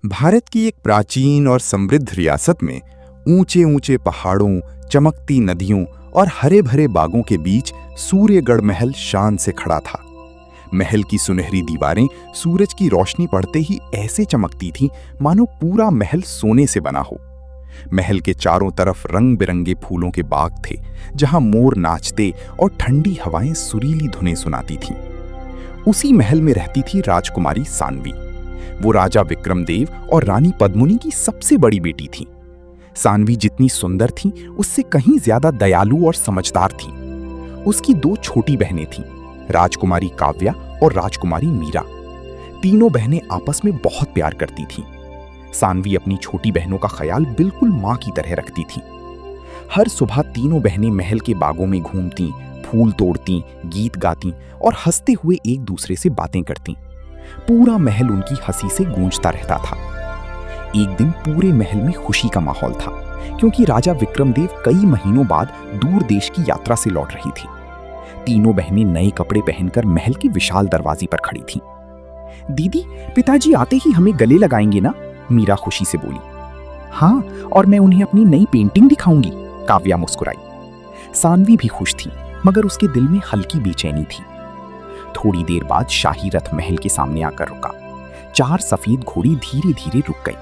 भारत की एक प्राचीन और समृद्ध रियासत में ऊंचे ऊंचे पहाड़ों, चमकती नदियों और हरे भरे बागों के बीच सूर्यगढ़ महल शान से खड़ा था। महल की सुनहरी दीवारें सूरज की रोशनी पड़ते ही ऐसे चमकती थीं मानो पूरा महल सोने से बना हो। महल के चारों तरफ रंग बिरंगे फूलों के बाग थे, जहां मोर नाचते और ठंडी हवाएं सुरीली धुनें सुनाती थीं। उसी महल में रहती थी राजकुमारी सानवी। वो राजा विक्रमदेव और रानी पद्मिनी की सबसे बड़ी बेटी थी। सानवी जितनी सुंदर थी, उससे कहीं ज्यादा दयालु और समझदार थी। उसकी दो छोटी बहनें थीं, राजकुमारी काव्या और राजकुमारी मीरा। तीनों बहनें आपस में बहुत प्यार करती थीं। सानवी अपनी छोटी बहनों का ख्याल बिल्कुल मां की तरह रखती थी। हर सुबह तीनों बहनें महल के बागों में घूमती, फूल तोड़ती, गीत गाती और हंसते हुए एक दूसरे से बातें करती। पूरा महल उनकी हंसी से गूंजता रहता था। एक दिन पूरे महल में खुशी का माहौल था, क्योंकि राजा विक्रमदेव कई महीनों बाद दूर देश की यात्रा से लौट रही थी। तीनों बहनें नए कपड़े पहनकर महल के विशाल दरवाजे पर खड़ी थीं। दीदी, पिताजी आते ही हमें गले लगाएंगे ना? मीरा खुशी से बोली। हाँ, और मैं उन्हें अपनी नई पेंटिंग दिखाऊंगी, काव्या मुस्कुराई। सानवी भी खुश थी, मगर उसके दिल में हल्की बेचैनी थी। थोड़ी देर बाद शाही रथ महल के सामने आकर रुका। 4 सफेद घोड़ी धीरे धीरे रुक गई,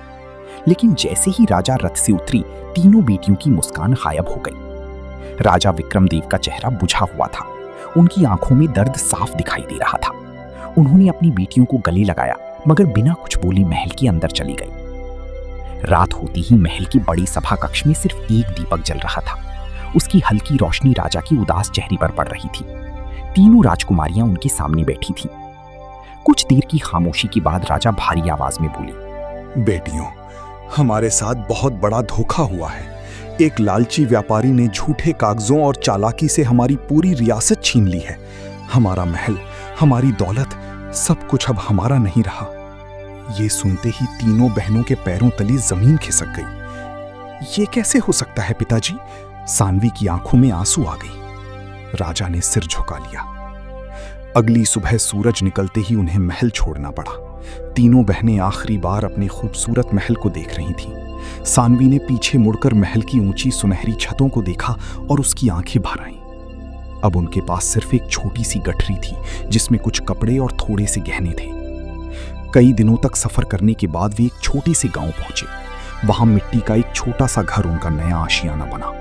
लेकिन जैसे ही राजा रथ से उतरी, तीनों बेटियों की मुस्कान गायब हो गई। राजा विक्रमदेव का चेहरा बुझा हुआ था। उनकी आंखों में दर्द साफ दिखाई दे रहा था। उन्होंने अपनी बेटियों को गले लगाया, मगर बिना कुछ बोले महल के अंदर चली गई। रात होती ही महल की बड़ी सभा कक्ष में सिर्फ एक दीपक जल रहा था। उसकी हल्की रोशनी राजा की उदास चेहरे पर पड़ रही थी। तीनों राजकुमारियां उनके सामने बैठी थीं। कुछ देर की खामोशी के बाद राजा भारी आवाज में बोले, बेटियों, हमारे साथ बहुत बड़ा धोखा हुआ है। एक लालची व्यापारी ने झूठे कागजों और चालाकी से हमारी पूरी रियासत छीन ली है। हमारा महल, हमारी दौलत, सब कुछ अब हमारा नहीं रहा। ये सुनते ही तीनों बहनों के पैरों तले जमीन खिसक गई। ये कैसे हो सकता है पिताजी? सानवी की आंखों में आंसू आ गई। राजा ने सिर झुका लिया। अगली सुबह सूरज निकलते ही उन्हें महल छोड़ना पड़ा। तीनों बहनें आखिरी बार अपने खूबसूरत महल को देख रही थीं। सानवी ने पीछे मुड़कर महल की ऊंची सुनहरी छतों को देखा और उसकी आंखें भर आईं। अब उनके पास सिर्फ एक छोटी सी गठरी थी, जिसमें कुछ कपड़े और थोड़े से गहने थे। कई दिनों तक सफर करने के बाद वे एक छोटे से गांव पहुंचे। वहां मिट्टी का एक छोटा सा घर उनका नया आशियाना बना।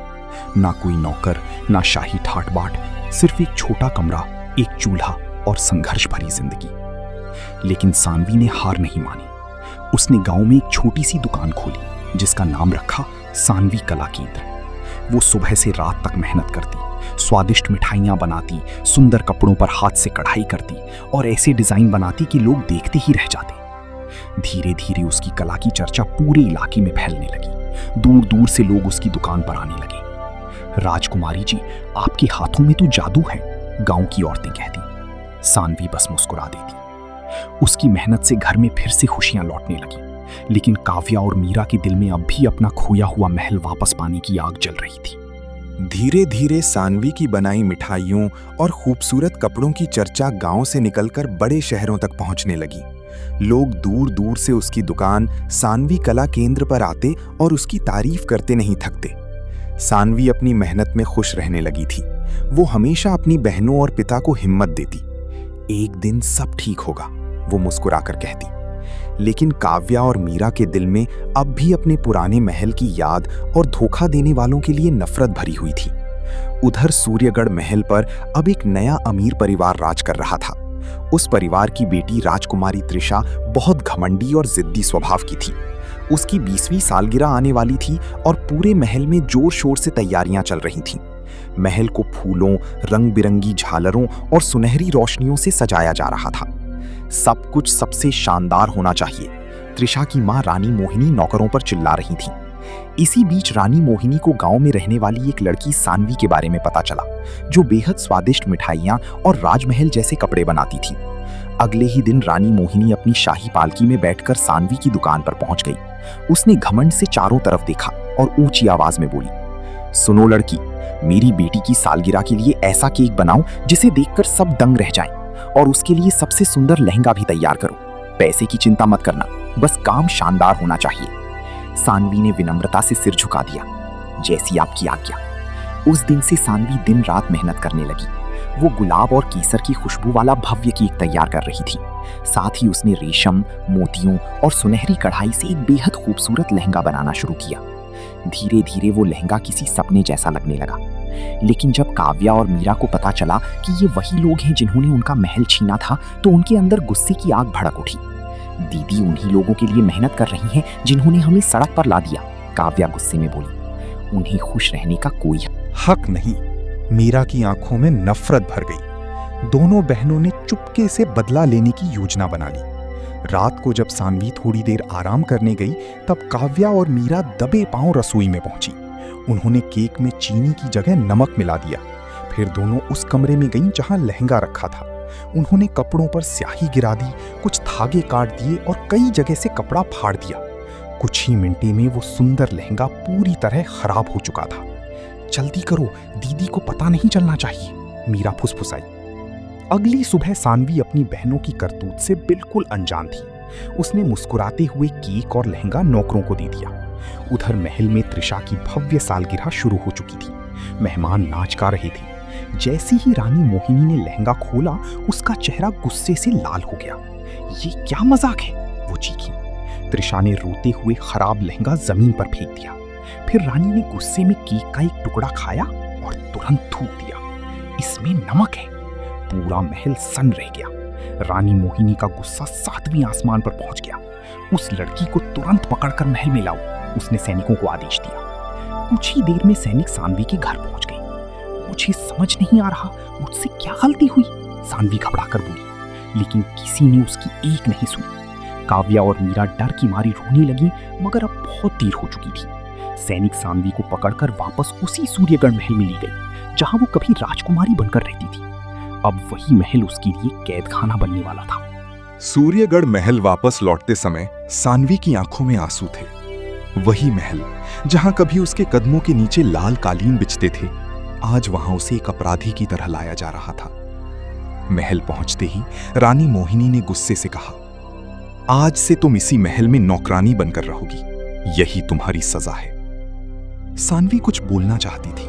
ना कोई नौकर, ना शाही ठाट बाट, सिर्फ एक छोटा कमरा, एक चूल्हा और संघर्ष भरी जिंदगी। लेकिन सानवी ने हार नहीं मानी। उसने गांव में एक छोटी सी दुकान खोली, जिसका नाम रखा सानवी कला केंद्र। वो सुबह से रात तक मेहनत करती, स्वादिष्ट मिठाइयां बनाती, सुंदर कपड़ों पर हाथ से कढ़ाई करती और ऐसे डिजाइन बनाती कि लोग देखते ही रह जाते। धीरे धीरे उसकी कला की चर्चा पूरे इलाके में फैलने लगी। दूर दूर से लोग उसकी दुकान पर आने लगे। राजकुमारी जी, आपके हाथों में तो जादू है, गांव की औरतें कहती। सानवी बस मुस्कुरा देती। उसकी मेहनत से घर में फिर से खुशियां लौटने लगी, लेकिन काव्या और मीरा के दिल में अब भी अपना खोया हुआ महल वापस पाने की आग जल रही थी। धीरे धीरे सानवी की बनाई मिठाइयों और खूबसूरत कपड़ों की चर्चा गांव से निकलकर बड़े शहरों तक पहुंचने लगी। लोग दूर दूर से उसकी दुकान सानवी कला केंद्र पर आते और उसकी तारीफ करते नहीं थकते। सानवी अपनी मेहनत में खुश रहने लगी थी। वो हमेशा अपनी बहनों और पिता को हिम्मत देती। एक दिन सब ठीक होगा, वो मुस्कुराकर कहती। लेकिन काव्या और मीरा के दिल में अब भी अपने पुराने महल की याद और धोखा देने वालों के लिए नफरत भरी हुई थी। उधर सूर्यगढ़ महल पर अब एक नया अमीर परिवार राज कर रहा था। उस परिवार की बेटी राजकुमारी त्रिशा बहुत घमंडी और जिद्दी स्वभाव की थी। उसकी 20वीं सालगिरह आने वाली थी और पूरे महल में जोर शोर से तैयारियां चल रही थीं। महल को फूलों, रंग बिरंगी झालरों और सुनहरी रोशनियों से सजाया जा रहा था। सब कुछ सबसे शानदार होना चाहिए, त्रिशा की मां रानी मोहिनी नौकरों पर चिल्ला रही थी। इसी बीच रानी मोहिनी को गांव में रहने वाली एक लड़की सानवी के बारे में पता चला, जो बेहद स्वादिष्ट मिठाइयां और राजमहल जैसे कपड़े बनाती थी। अगले ही दिन रानी मोहिनी अपनी शाही पालकी में बैठकर सानवी की दुकान पर पहुंच गई। उसने घमंड से चारों तरफ देखा और ऊंची आवाज में बोली, सुनो लड़की, मेरी बेटी की सालगिरह के लिए ऐसा केक बनाओ जिसे देखकर सब दंग रह जाएं, और उसके लिए सबसे सुंदर लहंगा भी तैयार करो। पैसे की चिंता मत करना, बस काम शानदार होना चाहिए। सानवी ने विनम्रता से सिर झुका दिया। जैसी आपकी आज्ञा। उस दिन से सानवी दिन रात मेहनत करने लगी। वो गुलाब और केसर की खुशबू वाला भव्य केक तैयार कर रही थी। साथ ही उसने रेशम, मोतियों और सुनहरी कढ़ाई से एक बेहद खूबसूरत लहंगा बनाना शुरू किया। धीरे धीरे वो लहंगा किसी सपने जैसा लगने लगा। लेकिन जब काव्या और मीरा को पता चला कि ये वही लोग हैं जिन्होंने उनका महल छीना था, तो उनके अंदर गुस्से की आग भड़क उठी। दीदी उन्हीं लोगों के लिए मेहनत कर रही हैं जिन्होंने हमें सड़क पर ला दिया, काव्या गुस्से में बोली। उन्हें खुश रहने का कोई हक नहीं। मीरा की आंखों में नफरत भर गई। दोनों बहनों ने चुपके से बदला लेने की योजना बना ली। रात को जब सानवी थोड़ी देर आराम करने गई, तब काव्या और मीरा दबे पांव रसोई में पहुंची। उन्होंने केक में चीनी की जगह नमक मिला दिया। फिर दोनों उस कमरे में गईं जहां लहंगा रखा था। उन्होंने कपड़ों पर स्याही गिरा दी, कुछ धागे काट दिए और कई जगह से कपड़ा फाड़ दिया। कुछ ही मिनटे में वो सुंदर लहंगा पूरी तरह खराब हो चुका था। जल्दी करो, दीदी को पता नहीं चलना चाहिए, मीरा फुसफुसाई। अगली सुबह सानवी अपनी बहनों की करतूत से बिल्कुल अनजान थी। उसने मुस्कुराते हुए केक और लहंगा नौकरों को दे दिया। उधर महल में त्रिशा की भव्य सालगिरह शुरू हो चुकी थी। मेहमान नाच गा रहे थे। जैसे ही रानी मोहिनी ने लहंगा खोला, उसका चेहरा गुस्से से लाल हो गया। ये क्या मजाक है, वो चीखी। त्रिशा ने रोते हुए खराब लहंगा जमीन पर फेंक दिया। फिर रानी ने गुस्से में केक का एक टुकड़ा खाया और तुरंत थूक दिया। इसमें नमक है। पूरा महल सन्न रह गया। रानी मोहिनी का गुस्सा 7वें आसमान पर पहुंच गया। उस लड़की को तुरंत पकड़कर महल में लाओ, उसने सैनिकों को आदेश दिया। कुछ ही देर में सैनिक सानवी के घर पहुंच गए। मुझे समझ नहीं आ रहा मुझसे क्या गलती हुई, सानवी घबराकर बोली। लेकिन किसी ने उसकी एक नहीं सुनी। काव्या और मीरा डर की मारी रोने लगी, मगर अब बहुत देर हो चुकी थी। सैनिक सानवी को पकड़कर वापस उसी सूर्यगढ़ महल में ली गई जहां वो कभी राजकुमारी बनकर रहती थी। अब वही महल उसके लिए कैद खाना बनने वाला था। सूर्यगढ़ महल वापस लौटते समय सानवी की आंखों में आंसू थे। वही महल जहां कभी उसके कदमों के नीचे लाल कालीन बिछते थे, आज वहां उसे एक अपराधी की तरह लाया जा रहा था। महल पहुंचते ही रानी मोहिनी ने गुस्से से कहा, आज से तुम इसी महल में नौकरानी बनकर रहोगी, यही तुम्हारी सजा है। सानवी कुछ बोलना चाहती थी,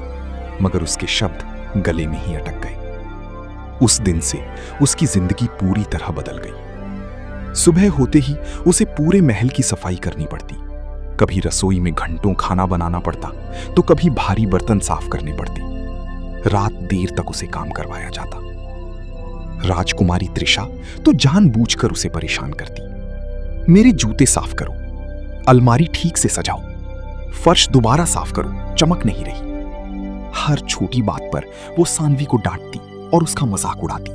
मगर उसके शब्द गले में ही अटक गए। उस दिन से उसकी जिंदगी पूरी तरह बदल गई। सुबह होते ही उसे पूरे महल की सफाई करनी पड़ती। कभी रसोई में घंटों खाना बनाना पड़ता, तो कभी भारी बर्तन साफ करने पड़ते। रात देर तक उसे काम करवाया जाता। राजकुमारी त्रिशा तो जानबूझकर उसे परेशान करती। मेरे जूते साफ करो, अलमारी ठीक से सजाओ, फर्श दोबारा साफ करो, चमक नहीं रही। हर छोटी बात पर वो सानवी को डांटती और उसका मजाक उड़ाती।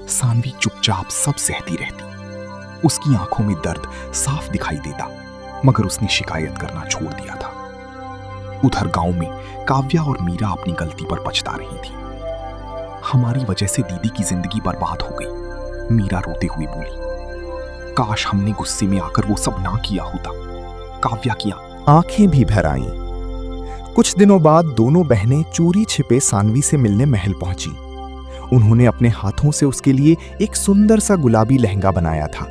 सानवी चुपचाप सब सहती रहती। उसकी आंखों में दर्द साफ दिखाई देता, मगर उसने शिकायत करना छोड़ दिया था। उधर गांव में काव्या और मीरा अपनी गलती पर पछता रही थी। हमारी वजह से दीदी की जिंदगी बर्बाद हो गई, मीरा रोते हुए बोली। काश हमने गुस्से में आकर वो सब ना किया होता, काव्या की आंखें भी भर आईं। कुछ दिनों बाद दोनों बहनें चोरी छिपे सानवी से मिलने महल पहुंची। उन्होंने अपने हाथों से उसके लिए एक सुंदर सा गुलाबी लहंगा बनाया था।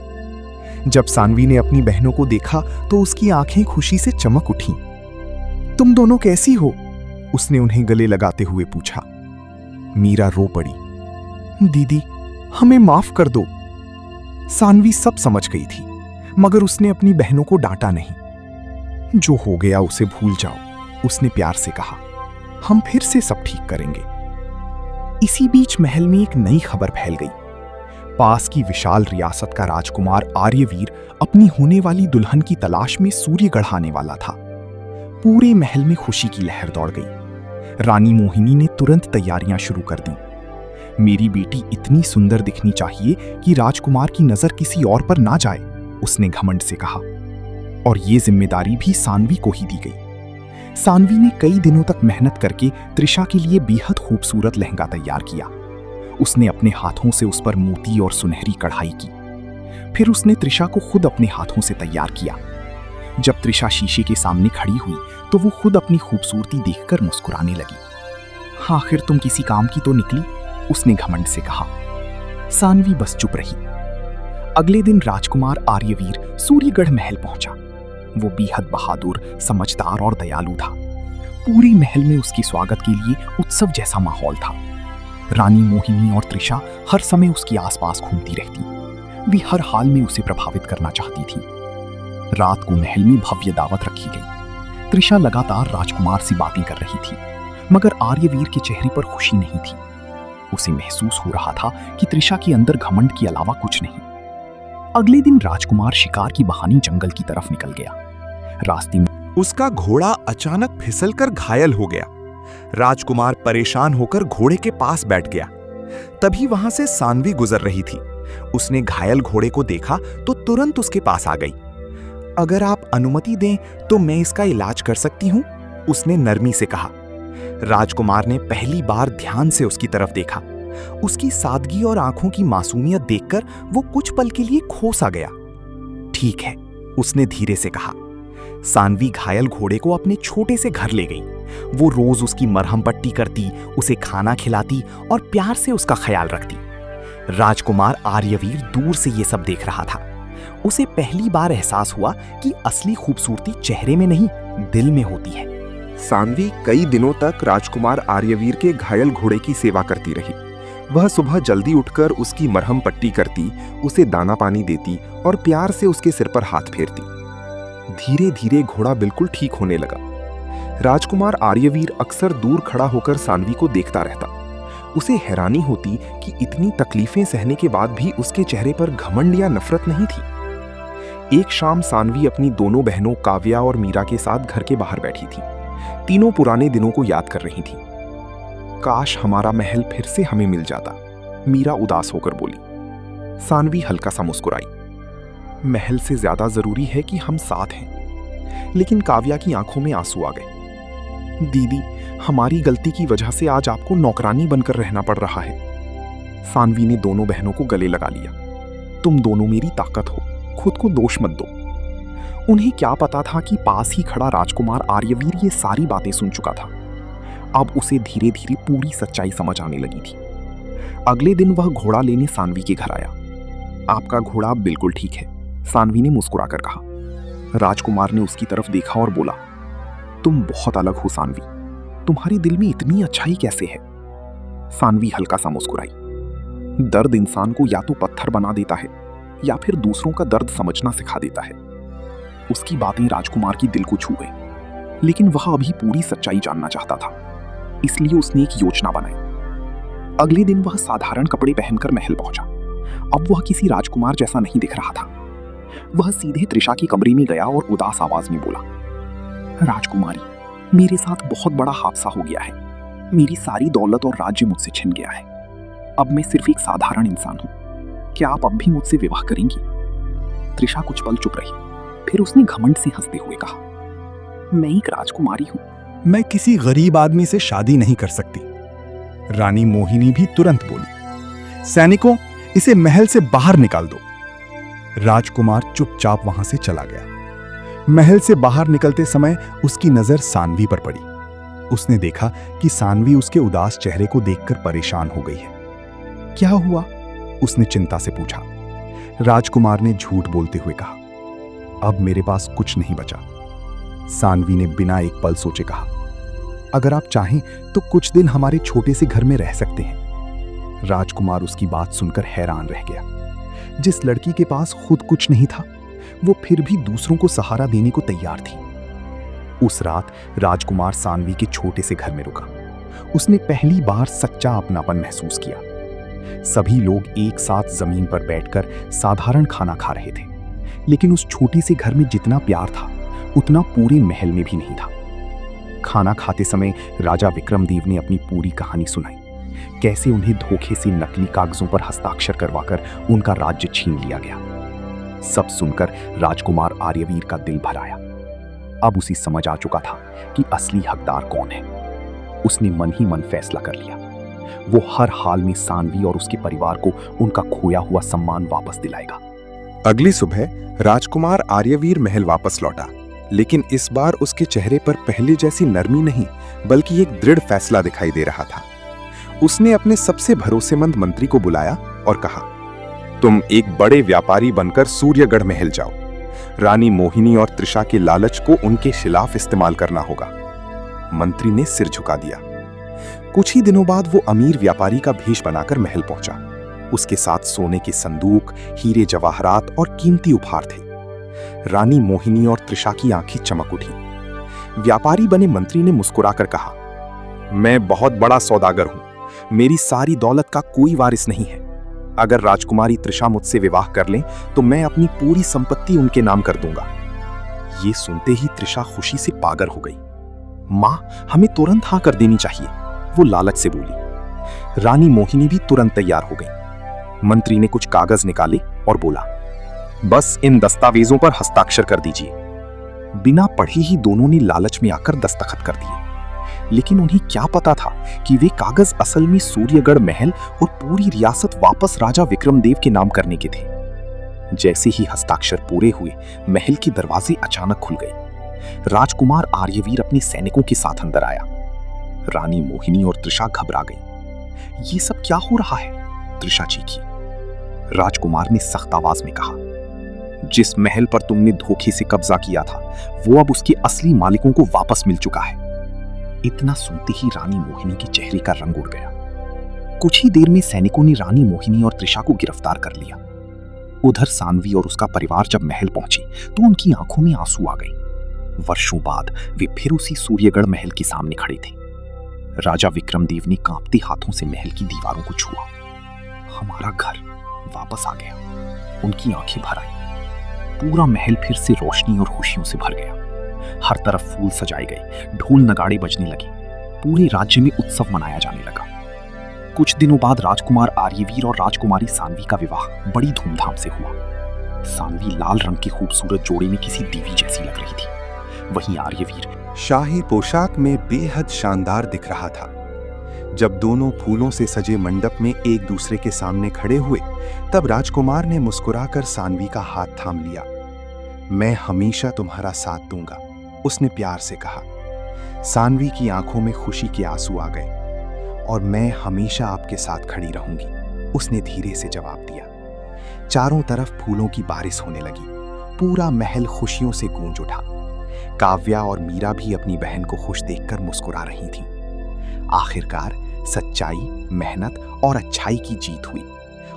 जब सानवी ने अपनी बहनों को देखा तो उसकी आंखें खुशी से चमक उठीं। तुम दोनों कैसी हो? उसने उन्हें गले लगाते हुए पूछा। मीरा रो पड़ी। दीदी, हमें माफ कर दो। सानवी सब समझ गई थी, मगर उसने अपनी बहनों को डांटा नहीं। जो हो गया उसे भूल जाओ, उसने प्यार से कहा। हम फिर से सब ठीक करेंगे। इसी बीच महल में एक नई खबर फैल गई। पास की विशाल रियासत का राजकुमार आर्यवीर अपनी होने वाली दुल्हन की तलाश में सूर्यगढ़ आने वाला था। पूरे महल में खुशी की लहर दौड़ गई। रानी मोहिनी ने तुरंत तैयारियां शुरू कर दी। मेरी बेटी इतनी सुंदर दिखनी चाहिए कि राजकुमार की नजर किसी और पर ना जाए, उसने घमंड से कहा। और ये जिम्मेदारी भी सानवी को ही दी गई। सानवी ने कई दिनों तक मेहनत करके त्रिशा के लिए बेहद खूबसूरत लहंगा तैयार किया। उसने अपने हाथों से उस पर मोती और सुनहरी कढ़ाई की। फिर उसने त्रिशा को खुद अपने हाथों से तैयार किया। जब त्रिशा शीशे के सामने खड़ी हुई तो वो खुद अपनी खूबसूरती देखकर मुस्कुराने लगी। आखिर तुम किसी काम की तो निकली, उसने घमंड से कहा। सानवी बस चुप रही। अगले दिन राजकुमार आर्यवीर सूर्यगढ़ महल पहुंचा। वो बेहद बहादुर, समझदार और दयालु था। पूरे महल में उसके स्वागत के लिए उत्सव जैसा माहौल था। रानी मोहिनी और त्रिशा हर समय उसके आसपास घूमती रहती। वे हर हाल में उसे प्रभावित करना चाहती थी। रात को महल में भव्य दावत रखी गई। त्रिशा लगातार राजकुमार से बातें कर रही थी, मगर आर्यवीर के चेहरे पर खुशी नहीं थी। उसे महसूस हो रहा था कि त्रिशा के अंदर घमंड के अलावा कुछ नहीं। अगले दिन राजकुमार शिकार की बहाने जंगल की तरफ निकल गया। रास्ते में उसका घोड़ा अचानक फिसलकर घायल हो गया। राजकुमार परेशान होकर घोड़े के पास बैठ गया। तभी वहां से सानवी गुजर रही थी। उसने घायल घोड़े को देखा तो तुरंत उसके पास आ गई। अगर आप अनुमति दें तो मैं इसका इलाज कर सकती हूं, उसने नरमी से कहा। राजकुमार ने पहली बार ध्यान से उसकी तरफ देखा। उसकी सादगी और आंखों की मासूमियत देखकर वो कुछ पल के लिए खो सा गया। ठीक है, उसने धीरे से कहा। सानवी घायल घोड़े को अपने छोटे से घर ले गई। वो रोज उसकी मरहम पट्टी करती, उसे खाना खिलाती और प्यार से उसका ख्याल रखती। राजकुमार आर्यवीर दूर से ये सब देख रहा था। उसे पहली बार एहसास हुआ कि असली खूबसूरती चेहरे में नहीं, दिल में होती है। सानवी कई दिनों तक राजकुमार आर्यवीर के घायल घोड़े की सेवा करती रही। वह सुबह जल्दी उठकर उसकी मरहम पट्टी करती, उसे दाना पानी देती और प्यार से उसके सिर पर हाथ फेरती। धीरे धीरे घोड़ा बिल्कुल ठीक होने लगा। राजकुमार आर्यवीर अक्सर दूर खड़ा होकर सानवी को देखता रहता। उसे हैरानी होती कि इतनी तकलीफें सहने के बाद भी उसके चेहरे पर घमंड या नफरत नहीं थी। एक शाम सानवी अपनी दोनों बहनों काव्या और मीरा के साथ घर के बाहर बैठी थी। तीनों पुराने दिनों को याद कर रही थी। काश हमारा महल फिर से हमें मिल जाता, मीरा उदास होकर बोली। सानवी हल्का सा मुस्कुराई। महल से ज्यादा जरूरी है कि हम साथ हैं। लेकिन काव्या की आंखों में आंसू आ गए। दीदी, हमारी गलती की वजह से आज आपको नौकरानी बनकर रहना पड़ रहा है। सानवी ने दोनों बहनों को गले लगा लिया। तुम दोनों मेरी ताकत हो, खुद को दोष मत दो। उन्हें क्या पता था कि पास ही खड़ा राजकुमार आर्यवीर ये सारी बातें सुन चुका था। अब उसे धीरे धीरे पूरी सच्चाई समझ आने लगी थी। अगले दिन वह घोड़ा लेने सानवी के घर आया। आपका घोड़ा अब बिल्कुल ठीक है, सानवी ने मुस्कुराकर कहा। राजकुमार ने उसकी तरफ देखा और बोला, तुम बहुत अलग हो सानवी, तुम्हारे दिल में इतनी अच्छाई कैसे है? सानवी हल्का सा मुस्कुराई। दर्द इंसान को या तो पत्थर बना देता है या फिर दूसरों का दर्द समझना सिखा देता है। उसकी बातें राजकुमार की दिल को छू गई, लेकिन वह अभी पूरी सच्चाई जानना चाहता था। इसलिए उसने एक योजना बनाई। अगले दिन वह साधारण कपड़े पहनकर महल पहुंचा। अब वह किसी राजकुमार जैसा नहीं दिख रहा था। वह सीधे त्रिशा के कमरे में गया और उदास आवाज में बोला, राजकुमारी, मेरे साथ बहुत बड़ा हादसा हो गया है। मेरी सारी दौलत और राज्य मुझसे छिन गया है। अब मैं सिर्फ एक साधारण इंसान हूं। क्या आप अब भी मुझसे विवाह करेंगी? त्रिशा कुछ पल चुप रही, फिर उसने घमंड से हंसते हुए कहा, मैं एक राजकुमारी हूं। मैं किसी गरीब आदमी से शादी नहीं कर सकती। रानी मोहिनी भी तुरंत बोली, सैनिकों, इसे महल से बाहर निकाल दो। राजकुमार चुपचाप वहां से चला गया। महल से बाहर निकलते समय उसकी नजर सानवी पर पड़ी। उसने देखा कि सानवी उसके उदास चेहरे को देखकर परेशान हो गई है। क्या हुआ? उसने चिंता से पूछा। राजकुमार ने झूठ बोलते हुए कहा, अब मेरे पास कुछ नहीं बचा। सानवी ने बिना एक पल सोचे कहा, अगर आप चाहें तो कुछ दिन हमारे छोटे से घर में रह सकते हैं। राजकुमार उसकी बात सुनकर हैरान रह गया। जिस लड़की के पास खुद कुछ नहीं था, वो फिर भी दूसरों को सहारा देने को तैयार थी। उस रात राजकुमार सानवी के छोटे से घर में रुका। उसने पहली बार सच्चा अपनापन महसूस किया। सभी लोग एक साथ जमीन पर बैठकर साधारण खाना खा रहे थे, लेकिन उस छोटे से घर में जितना प्यार था उतना पूरे महल में भी नहीं था। खाना खाते समय राजा विक्रमदेव ने अपनी पूरी कहानी सुनाई, कैसे उन्हें धोखे से नकली कागजों पर हस्ताक्षर करवाकर उनका राज्य छीन लिया गया। सब सुनकर राजकुमार आर्यवीर का दिल भर आया। अब उसे समझ आ चुका था कि असली हकदार कौन है। उसने मन ही मन फैसला कर लिया। वो हर हाल में सानवी और उसके परिवार को उनका खोया हुआ सम्मान वापस दिलाएगा। अगली सुबह राजकुमार आर्यवीर महल वापस लौटा, लेकिन इस बार उसके चेहरे पर पहले जैसी नरमी नहीं, बल्कि एक दृढ़ फैसला दिखाई दे रहा था। उसने अपने सबसे भरोसेमंद मंत्री को बुलाया और कहा, तुम एक बड़े व्यापारी बनकर सूर्यगढ़ महल जाओ। रानी मोहिनी और त्रिशा के लालच को उनके खिलाफ इस्तेमाल करना होगा। मंत्री ने सिर झुका दिया। कुछ ही दिनों बाद वो अमीर व्यापारी का भेष बनाकर महल पहुंचा। उसके साथ सोने के संदूक, हीरे जवाहरात और कीमती उपहार थे। रानी मोहिनी और त्रिशा की आंखें चमक उठी। व्यापारी बने मंत्री ने मुस्कुराकर कहा, मैं बहुत बड़ा सौदागर हूं। मेरी सारी दौलत का कोई वारिस नहीं है। अगर राजकुमारी त्रिशा मुझसे विवाह कर लें तो मैं अपनी पूरी संपत्ति उनके नाम कर दूंगा। ये सुनते ही त्रिशा खुशी से पागल हो गई। मां, हमें तुरंत हां कर देनी चाहिए, वो लालच से बोली। रानी मोहिनी भी तुरंत तैयार हो गई। मंत्री ने कुछ कागज निकाले और बोला, बस इन दस्तावेजों पर हस्ताक्षर कर दीजिए। बिना पढ़े ही दोनों ने लालच में आकर दस्तखत कर दिए। लेकिन उन्हें क्या पता था कि वे कागज असल में सूर्यगढ़ महल और पूरी रियासत वापस राजा विक्रमदेव के नाम करने के थे। जैसे ही हस्ताक्षर पूरे हुए, महल के दरवाजे अचानक खुल गए। राजकुमार आर्यवीर अपने सैनिकों के साथ अंदर आया। रानी मोहिनी और त्रिशा घबरा गई। ये सब क्या हो रहा है? त्रिशा चीखी। राजकुमार ने सख्त आवाज में कहा, जिस महल पर तुमने धोखे से कब्जा किया था, वो अब उसके असली मालिकों को वापस मिल चुका है। इतना सुनते ही रानी मोहिनी के चेहरे का रंग उड़ गया। कुछ ही देर में सैनिकों ने रानी मोहिनी और त्रिशा को गिरफ्तार कर लिया। उधर सानवी और उसका परिवार जब महल पहुंचे तो उनकी आंखों में आंसू आ गए। वर्षों बाद वे फिर उसी सूर्यगढ़ महल के सामने खड़े थे। राजा विक्रमदेव ने कांपते हाथों से महल की दीवारों को छुआ। हमारा घर वापस आ गया। उनकी आंखें भर आई। पूरा महल फिर से रोशनी और खुशियों से भर गया। हर तरफ फूल सजाए गए, ढोल नगाड़े बजने लगे। पूरे राज्य में उत्सव मनाया जाने लगा। कुछ दिनों बाद राजकुमार आर्यवीर और राजकुमारी सानवी का विवाह बड़ी धूमधाम से हुआ। सानवी लाल रंग के खूबसूरत जोड़े में किसी देवी जैसी लग रही थी। वहीं आर्यवीर शाही पोशाक में बेहद शानदार दिख रहा था। जब दोनों फूलों से सजे मंडप में एक दूसरे के सामने खड़े हुए, तब राजकुमार ने मुस्कुराकर सानवी का हाथ थाम लिया। मैं हमेशा तुम्हारा साथ दूंगा, उसने प्यार से कहा। सानवी की आंखों में खुशी के आंसू आ गए। और मैं हमेशा आपके साथ खड़ी रहूंगी, उसने धीरे से जवाब दिया। चारों तरफ फूलों की बारिश होने लगी। पूरा महल खुशियों से गूंज उठा। काव्या और मीरा भी अपनी बहन को खुश देखकर मुस्कुरा रही थीं। आखिरकार सच्चाई, मेहनत और अच्छाई की जीत हुई।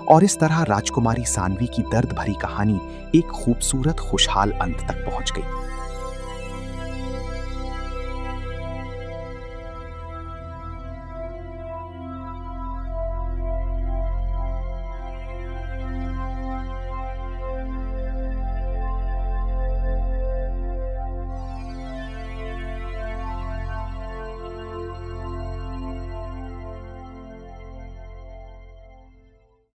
और इस तरह राजकुमारी सानवी की दर्द भरी कहानी एक खूबसूरत खुशहाल अंत तक पहुंच गई।